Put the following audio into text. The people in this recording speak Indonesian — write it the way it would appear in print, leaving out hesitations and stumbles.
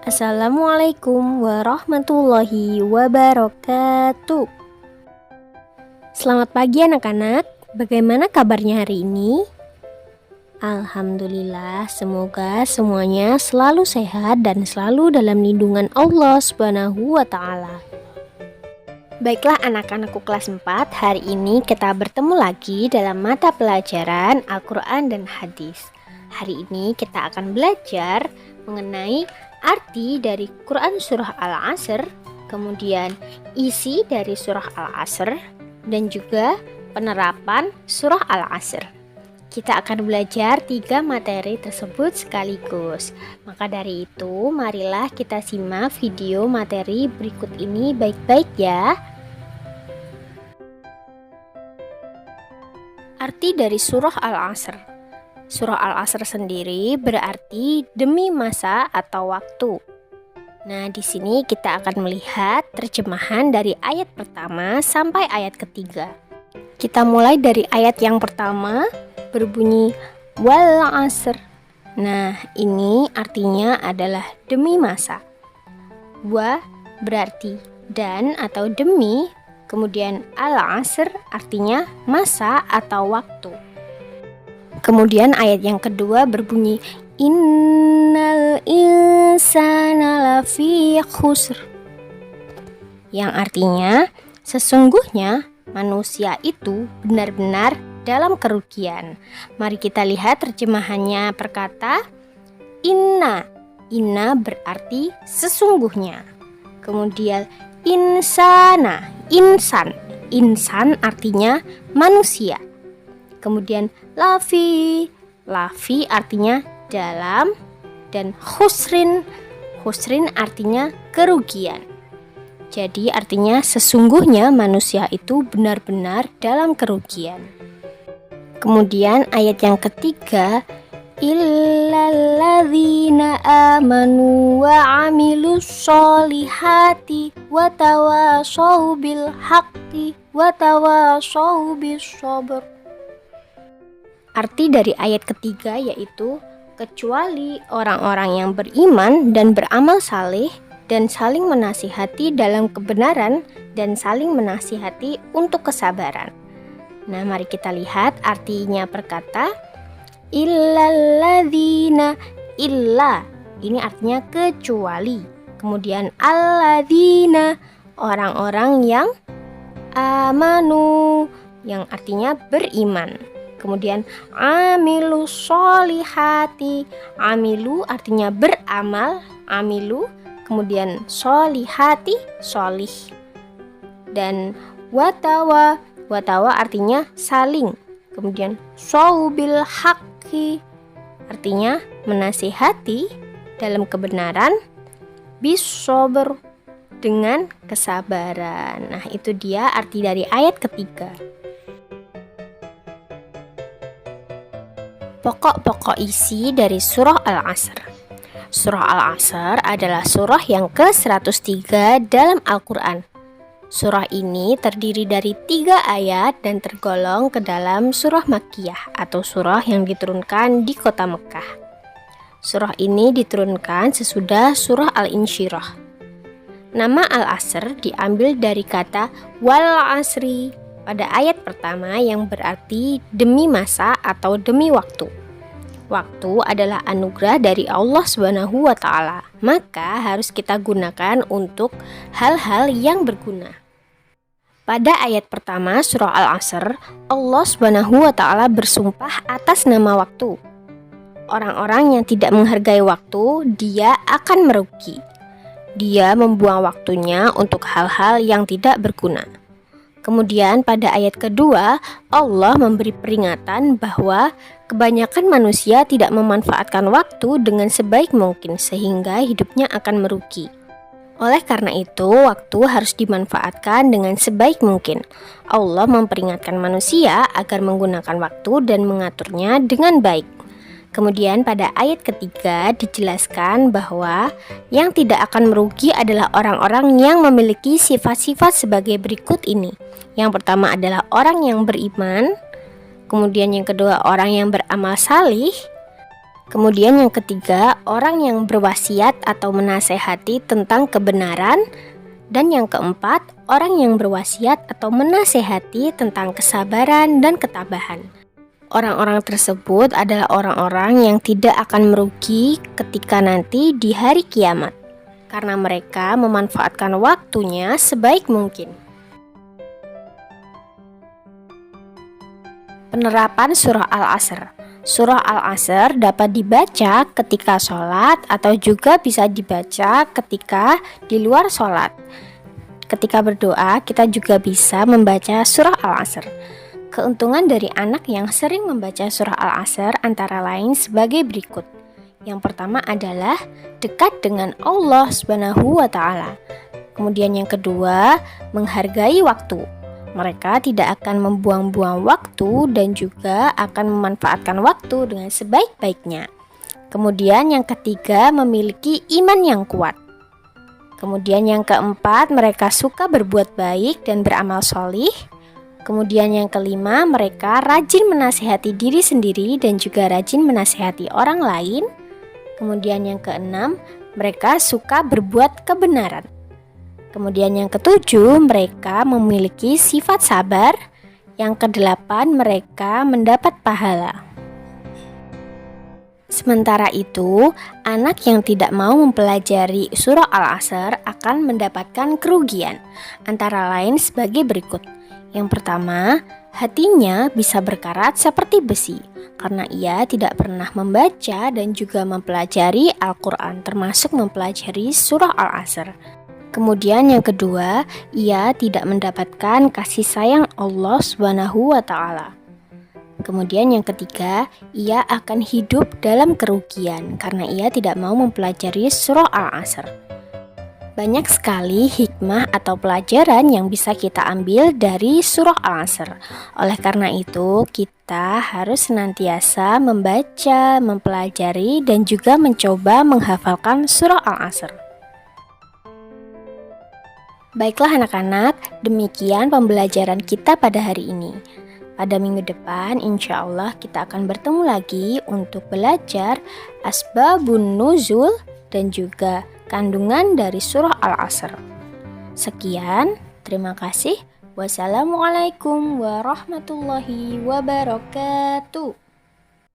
Assalamualaikum warahmatullahi wabarakatuh. Selamat pagi anak-anak. Bagaimana kabarnya hari ini? Alhamdulillah, semoga semuanya selalu sehat dan selalu dalam lindungan Allah Subhanahu wa taala. Baiklah anak-anakku kelas 4, hari ini kita bertemu lagi dalam mata pelajaran Al-Quran dan Hadis. Hari ini kita akan belajar mengenai arti dari Quran Surah Al-Asr, kemudian isi dari Surah Al-Asr, dan juga penerapan Surah Al-Asr. Kita akan belajar 3 materi tersebut sekaligus. Maka dari itu, marilah kita simak video materi berikut ini baik-baik ya. Arti dari Surah Al-Asr. Surah Al-Asr sendiri berarti demi masa atau waktu. Nah, di sini kita akan melihat terjemahan dari ayat pertama sampai ayat ketiga. Kita mulai dari ayat yang pertama, berbunyi wal asr. Nah, ini artinya adalah demi masa. Wa berarti dan atau demi, kemudian al-asr artinya masa atau waktu. Kemudian ayat yang kedua berbunyi innal insana lafi khusr, yang artinya sesungguhnya manusia itu benar-benar dalam kerugian. Mari kita lihat terjemahannya per kata. Inna berarti sesungguhnya. Kemudian insana, insan artinya manusia. Kemudian lafi artinya dalam, dan khusrin artinya kerugian. Jadi artinya sesungguhnya manusia itu benar-benar dalam kerugian. Kemudian ayat yang ketiga, illalladzina amanu wa amilus solihati wa tawasau bil haqqi wa tawasau bis sabr. Arti dari ayat ketiga yaitu kecuali orang-orang yang beriman dan beramal saleh dan saling menasihati dalam kebenaran dan saling menasihati untuk kesabaran. Nah, mari kita lihat artinya per kata. Illalladzina, illa ini artinya kecuali. Kemudian alladzina, orang-orang yang amanu, yang artinya beriman. Kemudian amilu solihati, amilu artinya beramal, amilu, kemudian solihati, solih, dan watawa artinya saling, kemudian saubil haqqi artinya menasihati dalam kebenaran, bisober dengan kesabaran. Nah, itu dia arti dari ayat ketiga. Pokok-pokok isi dari Surah Al-Asr. Surah Al-Asr adalah surah yang ke-103 dalam Al-Quran. Surah ini terdiri dari 3 ayat dan tergolong ke dalam surah Makkiyah atau surah yang diturunkan di kota Mekah. Surah ini diturunkan sesudah surah Al-Insyirah. Nama Al-Asr diambil dari kata wal asri pada ayat pertama yang berarti demi masa atau demi waktu. Waktu adalah anugerah dari Allah Subhanahu wa taala, maka harus kita gunakan untuk hal-hal yang berguna. Pada ayat pertama surah Al-Asr, Allah Subhanahu wa taala bersumpah atas nama waktu. Orang-orang yang tidak menghargai waktu, dia akan merugi. Dia membuang waktunya untuk hal-hal yang tidak berguna. Kemudian pada ayat kedua, Allah memberi peringatan bahwa kebanyakan manusia tidak memanfaatkan waktu dengan sebaik mungkin sehingga hidupnya akan merugi. Oleh karena itu, waktu harus dimanfaatkan dengan sebaik mungkin. Allah memperingatkan manusia agar menggunakan waktu dan mengaturnya dengan baik. Kemudian pada ayat ketiga dijelaskan bahwa yang tidak akan merugi adalah orang-orang yang memiliki sifat-sifat sebagai berikut ini. Yang pertama adalah orang yang beriman, kemudian yang kedua orang yang beramal salih, Kemudian yang ketiga, orang yang berwasiat atau menasehati tentang kebenaran. Dan yang keempat, orang yang berwasiat atau menasehati tentang kesabaran dan ketabahan. Orang-orang tersebut adalah orang-orang yang tidak akan merugi ketika nanti di hari kiamat, karena mereka memanfaatkan waktunya sebaik mungkin. Penerapan Surah Al-Asr. Surah Al-Asr dapat dibaca ketika sholat atau juga bisa dibaca ketika di luar sholat. Ketika berdoa, kita juga bisa membaca Surah Al-Asr. Keuntungan dari anak yang sering membaca Surah Al-Asr antara lain sebagai berikut. Yang pertama adalah dekat dengan Allah Subhanahu wa Ta'ala. Kemudian yang kedua, menghargai waktu. Mereka tidak akan membuang-buang waktu dan juga akan memanfaatkan waktu dengan sebaik-baiknya. Kemudian yang ketiga, memiliki iman yang kuat. Kemudian yang keempat, mereka suka berbuat baik dan beramal sholih. Kemudian yang kelima, mereka rajin menasihati diri sendiri dan juga rajin menasihati orang lain. Kemudian yang keenam, mereka suka berbuat kebenaran. Kemudian yang ketujuh, mereka memiliki sifat sabar. Yang kedelapan, mereka mendapat pahala. Sementara itu, anak yang tidak mau mempelajari surah Al-Asr akan mendapatkan kerugian, antara lain sebagai berikut. Yang pertama, hatinya bisa berkarat seperti besi, karena ia tidak pernah membaca dan juga mempelajari Al-Quran, termasuk mempelajari surah Al-Asr. Kemudian yang kedua, ia tidak mendapatkan kasih sayang Allah Subhanahu wa Ta'ala. Kemudian yang ketiga, ia akan hidup dalam kerugian karena ia tidak mau mempelajari surah Al-Asr. Banyak sekali hikmah atau pelajaran yang bisa kita ambil dari surah Al-Asr. Oleh karena itu, kita harus senantiasa membaca, mempelajari, dan juga mencoba menghafalkan surah Al-Asr. Baiklah anak-anak, demikian pembelajaran kita pada hari ini. Pada minggu depan, insya Allah kita akan bertemu lagi untuk belajar asbabun nuzul dan juga kandungan dari surah Al-Asr. Sekian, terima kasih. Wassalamualaikum warahmatullahi wabarakatuh.